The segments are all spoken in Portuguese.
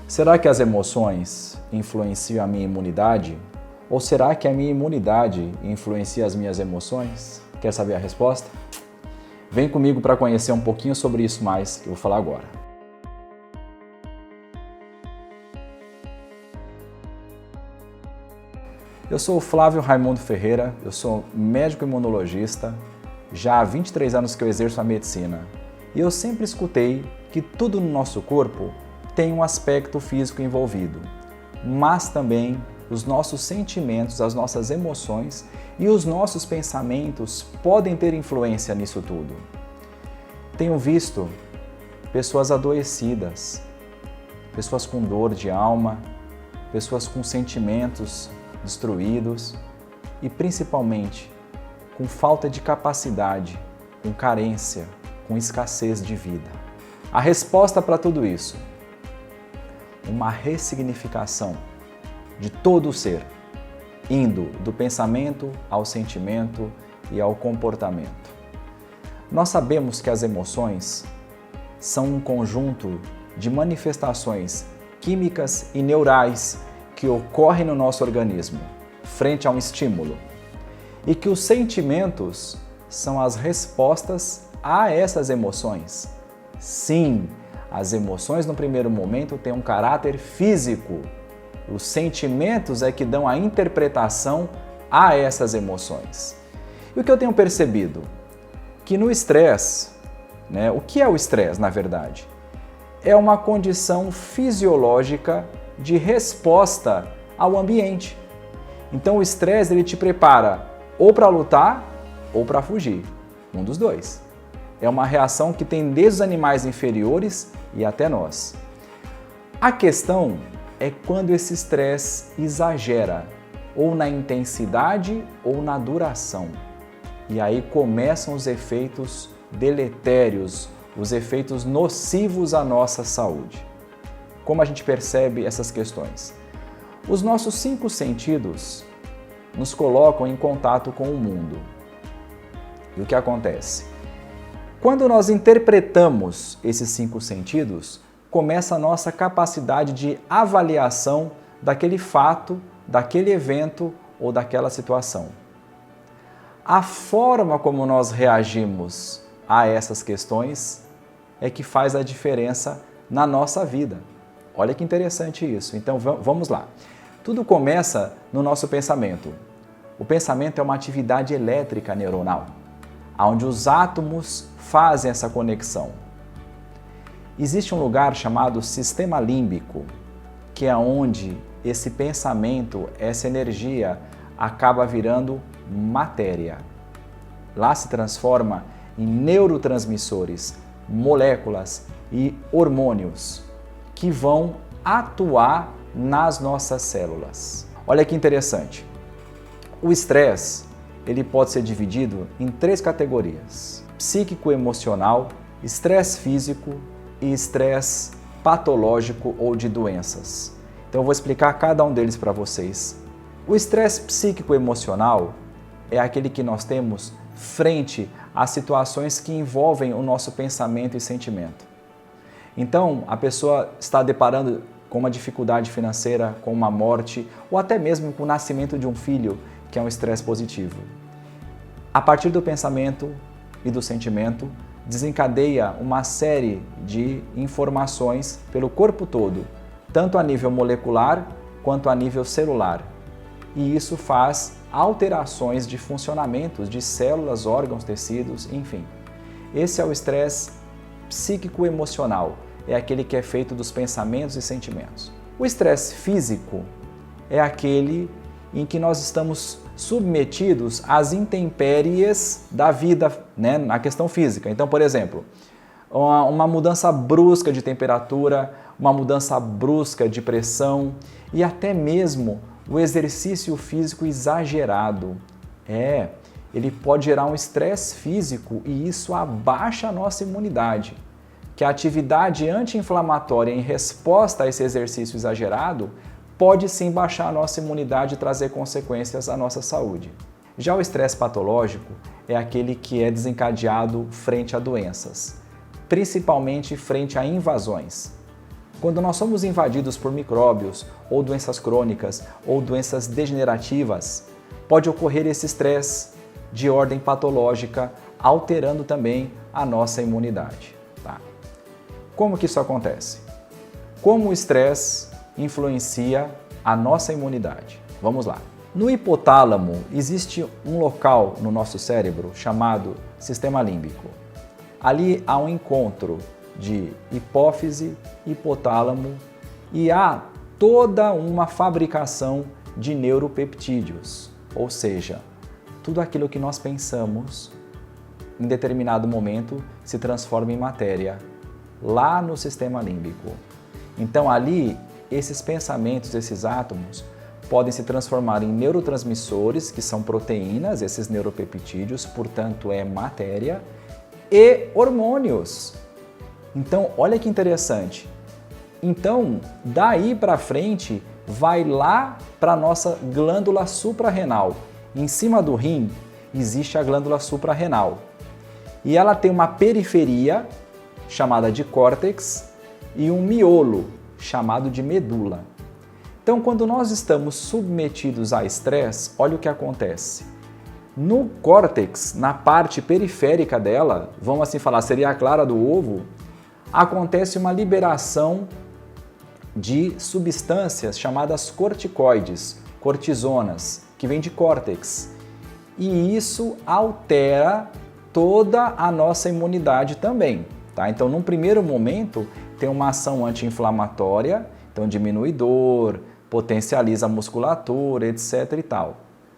Será que as emoções influenciam a minha imunidade? Ou será que a minha imunidade influencia as minhas emoções? Quer saber a resposta? Vem comigo para conhecer um pouquinho sobre isso mais que eu vou falar agora. Eu sou o Flávio Raimundo Ferreira, eu sou médico imunologista, já há 23 anos que eu exerço a medicina. E eu sempre escutei que tudo no nosso corpo tem um aspecto físico envolvido, mas também os nossos sentimentos, as nossas emoções e os nossos pensamentos podem ter influência nisso tudo. Tenho visto pessoas adoecidas, pessoas com dor de alma, pessoas com sentimentos destruídos e principalmente com falta de capacidade, com carência, com escassez de vida. A resposta para tudo isso: uma ressignificação de todo o ser, indo do pensamento ao sentimento e ao comportamento. Nós sabemos que as emoções são um conjunto de manifestações químicas e neurais que ocorrem no nosso organismo frente a um estímulo e que os sentimentos são as respostas a essas emoções. Sim, as emoções no primeiro momento têm um caráter físico. Os sentimentos é que dão a interpretação a essas emoções. E o que eu tenho percebido? Que no estresse, o que é o estresse na verdade? É uma condição fisiológica de resposta ao ambiente. Então o estresse ele te prepara ou para lutar ou para fugir, um dos dois. É uma reação que tem desde os animais inferiores e até nós. A questão é quando esse estresse exagera, ou na intensidade ou na duração. E aí começam os efeitos deletérios, os efeitos nocivos à nossa saúde. Como a gente percebe essas questões? Os nossos 5 sentidos nos colocam em contato com o mundo. E o que acontece? Quando nós interpretamos esses 5 sentidos, começa a nossa capacidade de avaliação daquele fato, daquele evento ou daquela situação. A forma como nós reagimos a essas questões é que faz a diferença na nossa vida. Olha que interessante isso. Então vamos lá. Tudo começa no nosso pensamento. O pensamento é uma atividade elétrica neuronal, onde os átomos fazem essa conexão. Existe um lugar chamado sistema límbico, que é onde esse pensamento, essa energia, acaba virando matéria. Lá se transforma em neurotransmissores, moléculas e hormônios que vão atuar nas nossas células. Olha que interessante. O estresse, ele pode ser dividido em 3 categorias: psíquico-emocional, estresse físico e estresse patológico ou de doenças. Então eu vou explicar cada um deles para vocês. O estresse psíquico-emocional é aquele que nós temos frente a situações que envolvem o nosso pensamento e sentimento. Então, a pessoa está deparando com uma dificuldade financeira, com uma morte ou até mesmo com o nascimento de um filho, que é um estresse positivo. A partir do pensamento e do sentimento, desencadeia uma série de informações pelo corpo todo, tanto a nível molecular quanto a nível celular. E isso faz alterações de funcionamentos de células, órgãos, tecidos, enfim. Esse é o estresse psíquico-emocional, é aquele que é feito dos pensamentos e sentimentos. O estresse físico é aquele em que nós estamos submetidos às intempéries da vida, na questão física. Então, por exemplo, uma mudança brusca de temperatura, uma mudança brusca de pressão e até mesmo o exercício físico exagerado. Ele pode gerar um estresse físico e isso abaixa a nossa imunidade. Que a atividade anti-inflamatória em resposta a esse exercício exagerado pode sim baixar a nossa imunidade e trazer consequências à nossa saúde. Já o estresse patológico é aquele que é desencadeado frente a doenças, principalmente frente a invasões. Quando nós somos invadidos por micróbios, ou doenças crônicas, ou doenças degenerativas, pode ocorrer esse estresse de ordem patológica, alterando também a nossa imunidade. Tá? Como que isso acontece? Como o estresse influencia a nossa imunidade? Vamos lá. No hipotálamo existe um local no nosso cérebro chamado sistema límbico. Ali há um encontro de hipófise, hipotálamo e há toda uma fabricação de neuropeptídeos, ou seja, tudo aquilo que nós pensamos em determinado momento se transforma em matéria lá no sistema límbico. Então ali esses pensamentos, esses átomos podem se transformar em neurotransmissores, que são proteínas, esses neuropeptídeos, portanto é matéria, e hormônios. Então, olha que interessante. Então, daí para frente, vai lá para a nossa glândula suprarrenal. Em cima do rim, existe a glândula suprarrenal. E ela tem uma periferia, chamada de córtex, e um miolo, chamado de medula. Então, quando nós estamos submetidos a estresse, olha o que acontece. No córtex, na parte periférica dela, vamos assim falar, seria a clara do ovo, acontece uma liberação de substâncias chamadas corticoides, cortisonas, que vem de córtex. E isso altera toda a nossa imunidade também. Tá? Então, num primeiro momento, tem uma ação anti-inflamatória, então diminui dor, potencializa a musculatura, etc. e tal.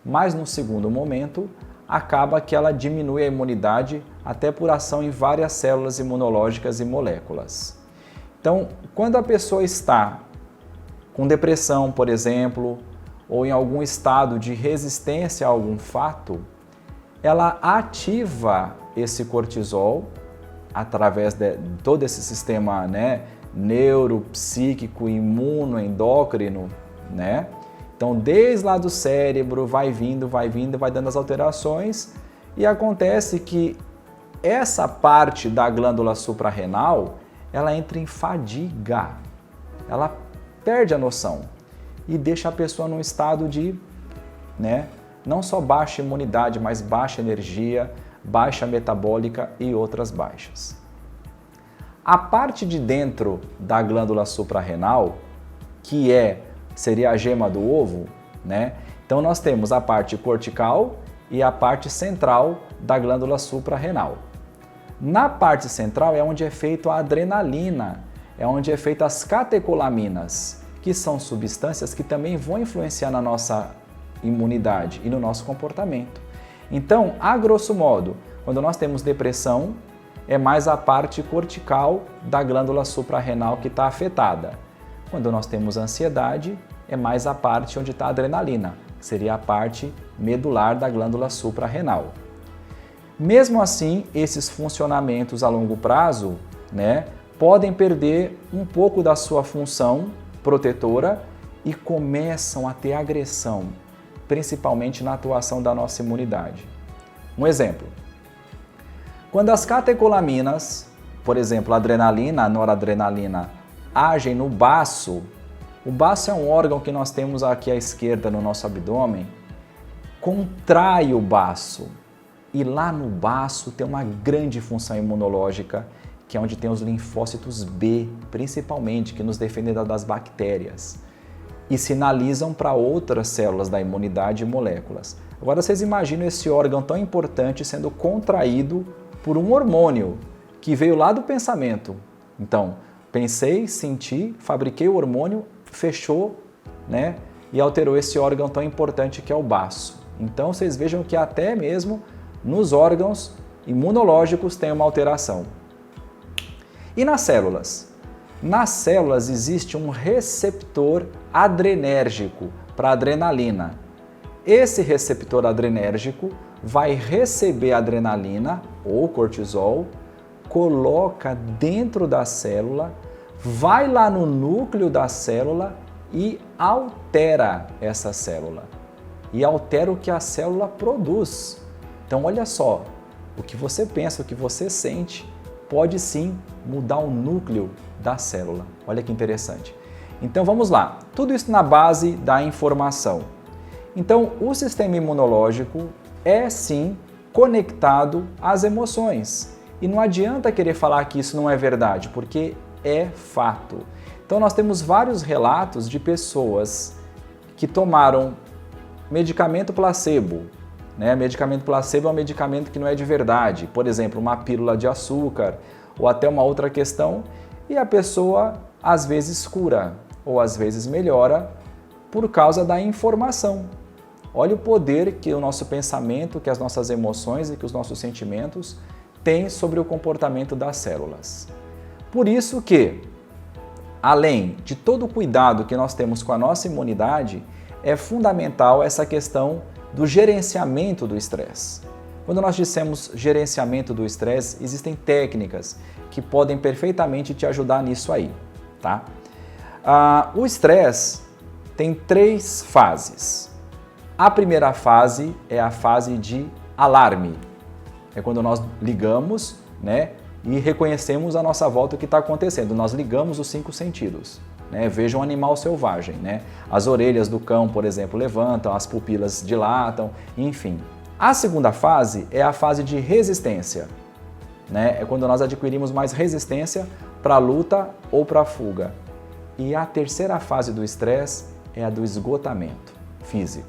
Mas no segundo momento, acaba que ela diminui a imunidade até por ação em várias células imunológicas e moléculas. Então, quando a pessoa está com depressão, por exemplo, ou em algum estado de resistência a algum fato, ela ativa esse cortisol através de todo esse sistema, neuropsíquico, imuno, endócrino, Então, desde lá do cérebro, vai vindo, vai dando as alterações e acontece que essa parte da glândula suprarrenal, ela entra em fadiga, ela perde a noção e deixa a pessoa num estado de, não só baixa imunidade, mas baixa energia, baixa metabólica e outras baixas. A parte de dentro da glândula suprarrenal, que seria a gema do ovo, Então nós temos a parte cortical e a parte central da glândula suprarrenal. Na parte central é onde é feita a adrenalina, é onde é feita as catecolaminas, que são substâncias que também vão influenciar na nossa imunidade e no nosso comportamento. Então, a grosso modo, quando nós temos depressão, é mais a parte cortical da glândula suprarrenal que está afetada. Quando nós temos ansiedade, é mais a parte onde está a adrenalina, que seria a parte medular da glândula suprarrenal. Mesmo assim, esses funcionamentos a longo prazo, podem perder um pouco da sua função protetora e começam a ter agressão, principalmente na atuação da nossa imunidade. Um exemplo. Quando as catecolaminas, por exemplo, a adrenalina, a noradrenalina, agem no baço, o baço é um órgão que nós temos aqui à esquerda no nosso abdômen, contrai o baço. E lá no baço tem uma grande função imunológica, que é onde tem os linfócitos B, principalmente, que nos defendem das bactérias e sinalizam para outras células da imunidade e moléculas. Agora vocês imaginam esse órgão tão importante sendo contraído por um hormônio que veio lá do pensamento. Então, pensei, senti, fabriquei o hormônio, fechou, e alterou esse órgão tão importante que é o baço. Então, vocês vejam que até mesmo nos órgãos imunológicos tem uma alteração. E nas células? Nas células existe um receptor adrenérgico para adrenalina. Esse receptor adrenérgico vai receber adrenalina ou cortisol, coloca dentro da célula, vai lá no núcleo da célula e altera essa célula. E altera o que a célula produz. Então olha só, o que você pensa, o que você sente pode sim mudar o núcleo da célula. Olha que interessante. Então vamos lá, tudo isso na base da informação. Então o sistema imunológico é sim conectado às emoções. E não adianta querer falar que isso não é verdade, porque é fato. Então nós temos vários relatos de pessoas que tomaram medicamento placebo. Medicamento placebo é um medicamento que não é de verdade. Por exemplo, uma pílula de açúcar ou até uma outra questão, e a pessoa às vezes cura ou às vezes melhora por causa da informação. Olha o poder que o nosso pensamento, que as nossas emoções e que os nossos sentimentos têm sobre o comportamento das células. Por isso que, além de todo o cuidado que nós temos com a nossa imunidade, é fundamental essa questão do gerenciamento do estresse. Quando nós dissemos gerenciamento do estresse, existem técnicas que podem perfeitamente te ajudar nisso aí, tá? O estresse tem 3 fases. A primeira fase é a fase de alarme. É quando nós ligamos, e reconhecemos à nossa volta o que está acontecendo. Nós ligamos os 5 sentidos. Veja um animal selvagem. As orelhas do cão, por exemplo, levantam, as pupilas dilatam, enfim. A segunda fase é a fase de resistência. É quando nós adquirimos mais resistência para a luta ou para a fuga. E a terceira fase do estresse é a do esgotamento físico,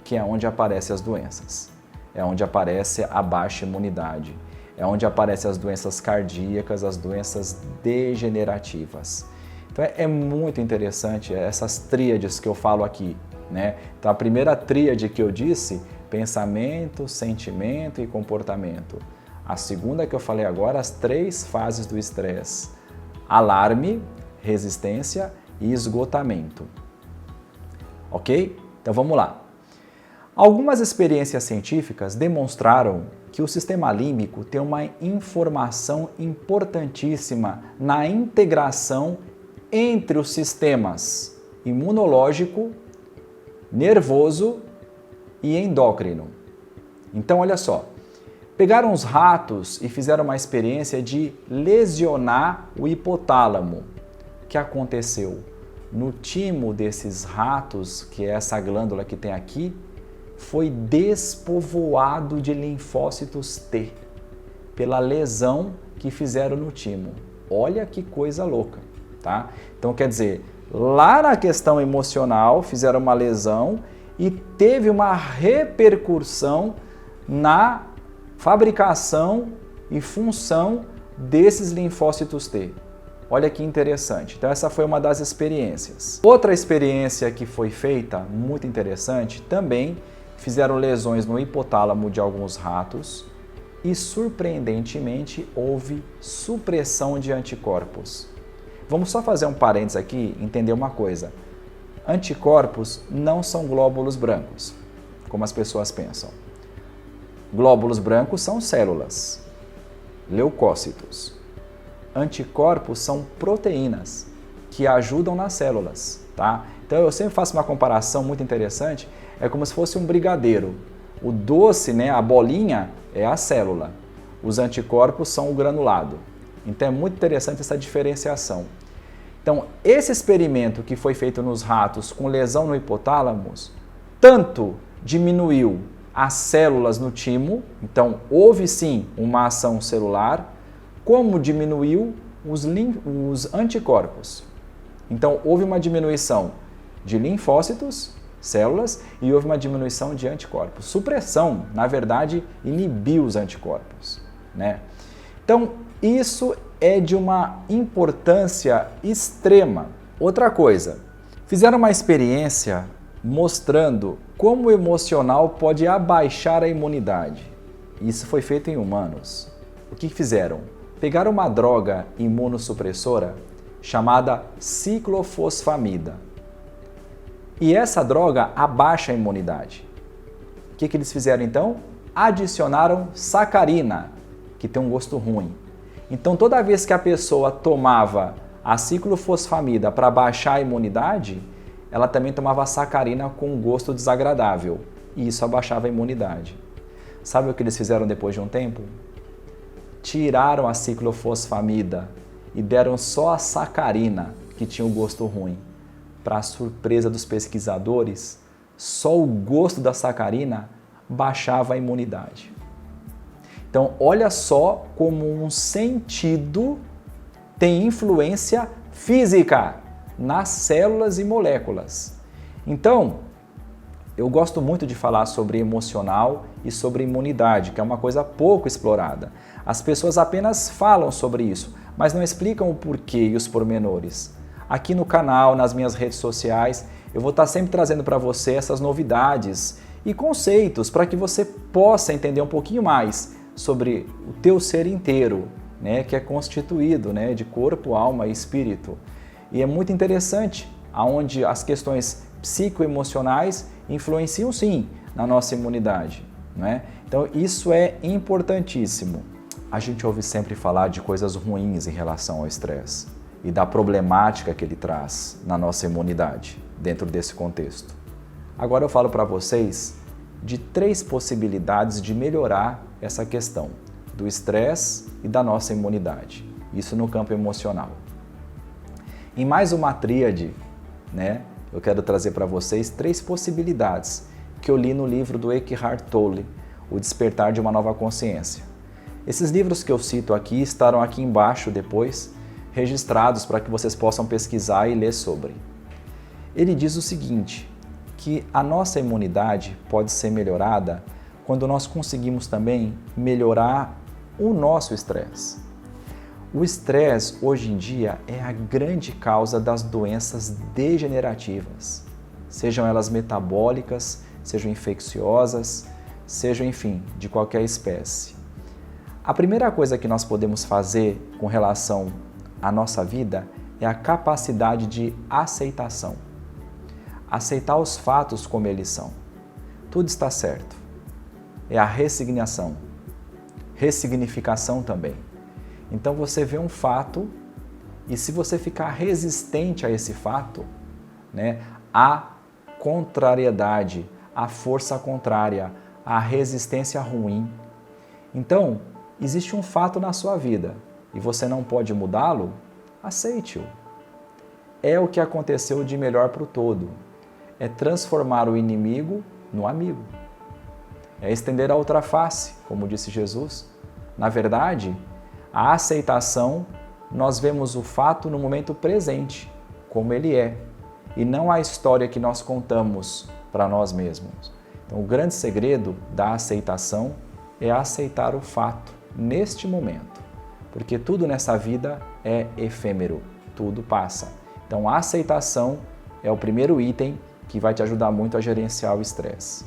que é onde aparecem as doenças. É onde aparece a baixa imunidade. É onde aparecem as doenças cardíacas, as doenças degenerativas. Então é muito interessante essas tríades que eu falo aqui, Então a primeira tríade que eu disse, pensamento, sentimento e comportamento. A segunda que eu falei agora, as 3 fases do estresse: alarme, resistência e esgotamento. Ok? Então vamos lá. Algumas experiências científicas demonstraram que o sistema límbico tem uma informação importantíssima na integração entre os sistemas imunológico, nervoso e endócrino. Então, olha só, pegaram os ratos e fizeram uma experiência de lesionar o hipotálamo. O que aconteceu? No timo desses ratos, que é essa glândula que tem aqui, foi despovoado de linfócitos T, pela lesão que fizeram no timo. Olha que coisa louca, tá? Então, quer dizer, lá na questão emocional, fizeram uma lesão e teve uma repercussão na fabricação e função desses linfócitos T. Olha que interessante. Então essa foi uma das experiências. Outra experiência que foi feita, muito interessante, também fizeram lesões no hipotálamo de alguns ratos e, surpreendentemente, houve supressão de anticorpos. Vamos só fazer um parênteses aqui e entender uma coisa. Anticorpos não são glóbulos brancos, como as pessoas pensam. Glóbulos brancos são células, leucócitos. Anticorpos são proteínas que ajudam nas células, tá? Então eu sempre faço uma comparação muito interessante, é como se fosse um brigadeiro. O doce, a bolinha, é a célula. Os anticorpos são o granulado. Então é muito interessante essa diferenciação. Então esse experimento que foi feito nos ratos com lesão no hipotálamo, tanto diminuiu as células no timo, então houve sim uma ação celular, como diminuiu os anticorpos. Então houve uma diminuição de linfócitos, células, e houve uma diminuição de anticorpos. Supressão, na verdade, inibiu os anticorpos, Então, isso é de uma importância extrema. Outra coisa, fizeram uma experiência mostrando como o emocional pode abaixar a imunidade. Isso foi feito em humanos. O que fizeram? Pegaram uma droga imunossupressora chamada ciclofosfamida. E essa droga abaixa a imunidade. O que eles fizeram então? Adicionaram sacarina, que tem um gosto ruim. Então toda vez que a pessoa tomava a ciclofosfamida para baixar a imunidade, ela também tomava a sacarina com um gosto desagradável. E isso abaixava a imunidade. Sabe o que eles fizeram depois de um tempo? tiraram a ciclofosfamida e deram só a sacarina, que tinha o gosto ruim. Para a surpresa dos pesquisadores, só o gosto da sacarina baixava a imunidade. Então, olha só como um sentido tem influência física nas células e moléculas. Então, eu gosto muito de falar sobre emocional e sobre imunidade, que é uma coisa pouco explorada. As pessoas apenas falam sobre isso, mas não explicam o porquê e os pormenores. Aqui no canal, nas minhas redes sociais, eu vou estar sempre trazendo para você essas novidades e conceitos para que você possa entender um pouquinho mais sobre o teu ser inteiro, né, que é constituído, né, de corpo, alma e espírito. E é muito interessante aonde as questões psicoemocionais influenciam sim na nossa imunidade, né? Então isso é importantíssimo. A gente ouve sempre falar de coisas ruins em relação ao estresse e da problemática que ele traz na nossa imunidade dentro desse contexto. Agora eu falo para vocês de 3 possibilidades de melhorar essa questão do estresse e da nossa imunidade, isso no campo emocional. Em mais uma tríade, né, eu quero trazer para vocês 3 possibilidades que eu li no livro do Eckhart Tolle, O Despertar de uma Nova Consciência. Esses livros que eu cito aqui estarão aqui embaixo depois, registrados para que vocês possam pesquisar e ler sobre. Ele diz o seguinte, que a nossa imunidade pode ser melhorada quando nós conseguimos também melhorar o nosso estresse. O estresse, hoje em dia, é a grande causa das doenças degenerativas, sejam elas metabólicas, sejam infecciosas, sejam, enfim, de qualquer espécie. A primeira coisa que nós podemos fazer com relação à nossa vida é a capacidade de aceitação. Aceitar os fatos como eles são. Tudo está certo. É a ressignificação também. Então você vê um fato e se você ficar resistente a esse fato, né, a contrariedade, a força contrária, a resistência ruim. Então, existe um fato na sua vida e você não pode mudá-lo, aceite-o. É o que aconteceu de melhor para o todo. É transformar o inimigo no amigo. É estender a outra face, como disse Jesus. Na verdade, a aceitação, nós vemos o fato no momento presente, como ele é, e não a história que nós contamos para nós mesmos. Então, o grande segredo da aceitação é aceitar o fato neste momento, porque tudo nessa vida é efêmero, tudo passa. Então, a aceitação é o primeiro item que vai te ajudar muito a gerenciar o estresse.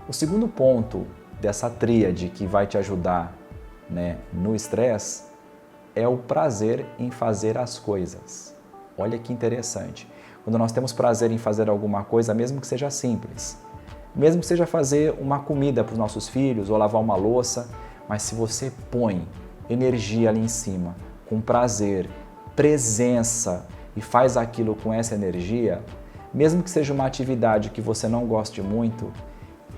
O segundo ponto dessa tríade que vai te ajudar, né, no estresse é o prazer em fazer as coisas. Olha que interessante. Quando nós temos prazer em fazer alguma coisa, mesmo que seja simples, mesmo que seja fazer uma comida para os nossos filhos ou lavar uma louça, mas se você põe energia ali em cima, com prazer, presença e faz aquilo com essa energia, mesmo que seja uma atividade que você não goste muito,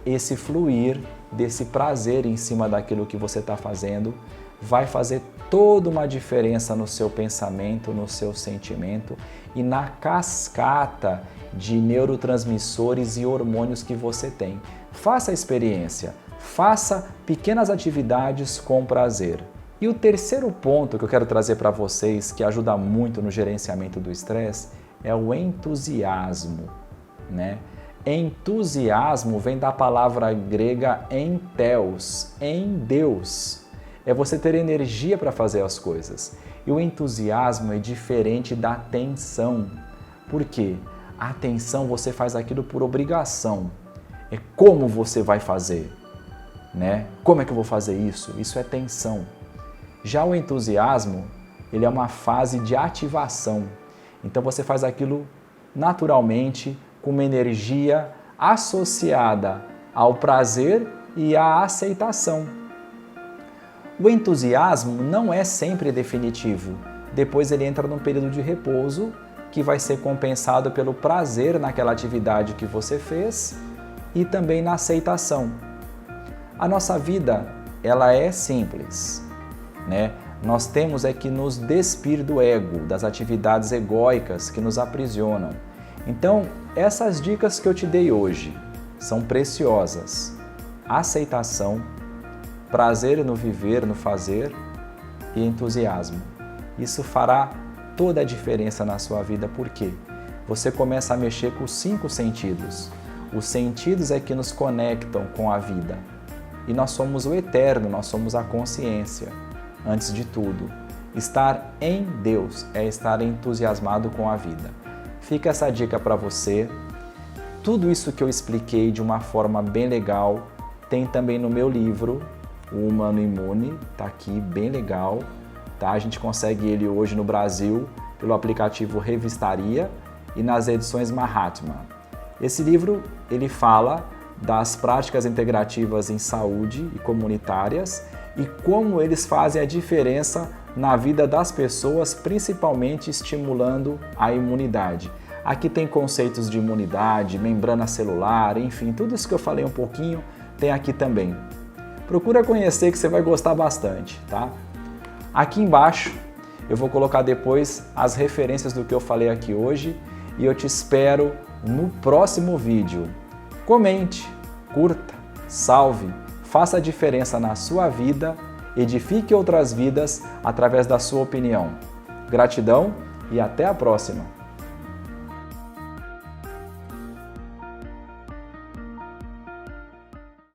esse fluir desse prazer em cima daquilo que você está fazendo vai fazer toda uma diferença no seu pensamento, no seu sentimento e na cascata de neurotransmissores e hormônios que você tem. Faça a experiência, faça pequenas atividades com prazer. E o terceiro ponto que eu quero trazer para vocês, que ajuda muito no gerenciamento do estresse, é o entusiasmo, né? Entusiasmo vem da palavra grega entheos, em Deus. É você ter energia para fazer as coisas. E o entusiasmo é diferente da tensão. Por quê? A tensão você faz aquilo por obrigação. É como você vai fazer, né? Como é que eu vou fazer isso? Isso é tensão. Já o entusiasmo, ele é uma fase de ativação. Então você faz aquilo naturalmente, com uma energia associada ao prazer e à aceitação. O entusiasmo não é sempre definitivo. Depois ele entra num período de repouso que vai ser compensado pelo prazer naquela atividade que você fez e também na aceitação. A nossa vida, ela é simples. né? Nós temos é que nos despir do ego, das atividades egóicas que nos aprisionam. Então, essas dicas que eu te dei hoje são preciosas. Aceitação, prazer no viver, no fazer e entusiasmo. Isso fará toda a diferença na sua vida, porque você começa a mexer com os 5 sentidos. Os sentidos é que nos conectam com a vida. E nós somos o eterno, nós somos a consciência. Antes de tudo, estar em Deus é estar entusiasmado com a vida. Fica essa dica para você. Tudo isso que eu expliquei de uma forma bem legal tem também no meu livro, O Humano Imune, tá aqui, bem legal. Tá? A gente consegue ele hoje no Brasil pelo aplicativo Revistaria e nas edições Mahatma. Esse livro, ele fala das práticas integrativas em saúde e comunitárias e como eles fazem a diferença na vida das pessoas, principalmente estimulando a imunidade. Aqui tem conceitos de imunidade, membrana celular, enfim, tudo isso que eu falei um pouquinho tem aqui também. Procura conhecer que você vai gostar bastante, tá? Aqui embaixo eu vou colocar depois as referências do que eu falei aqui hoje e eu te espero no próximo vídeo. Comente, curta, salve, faça a diferença na sua vida, edifique outras vidas através da sua opinião. Gratidão e até a próxima!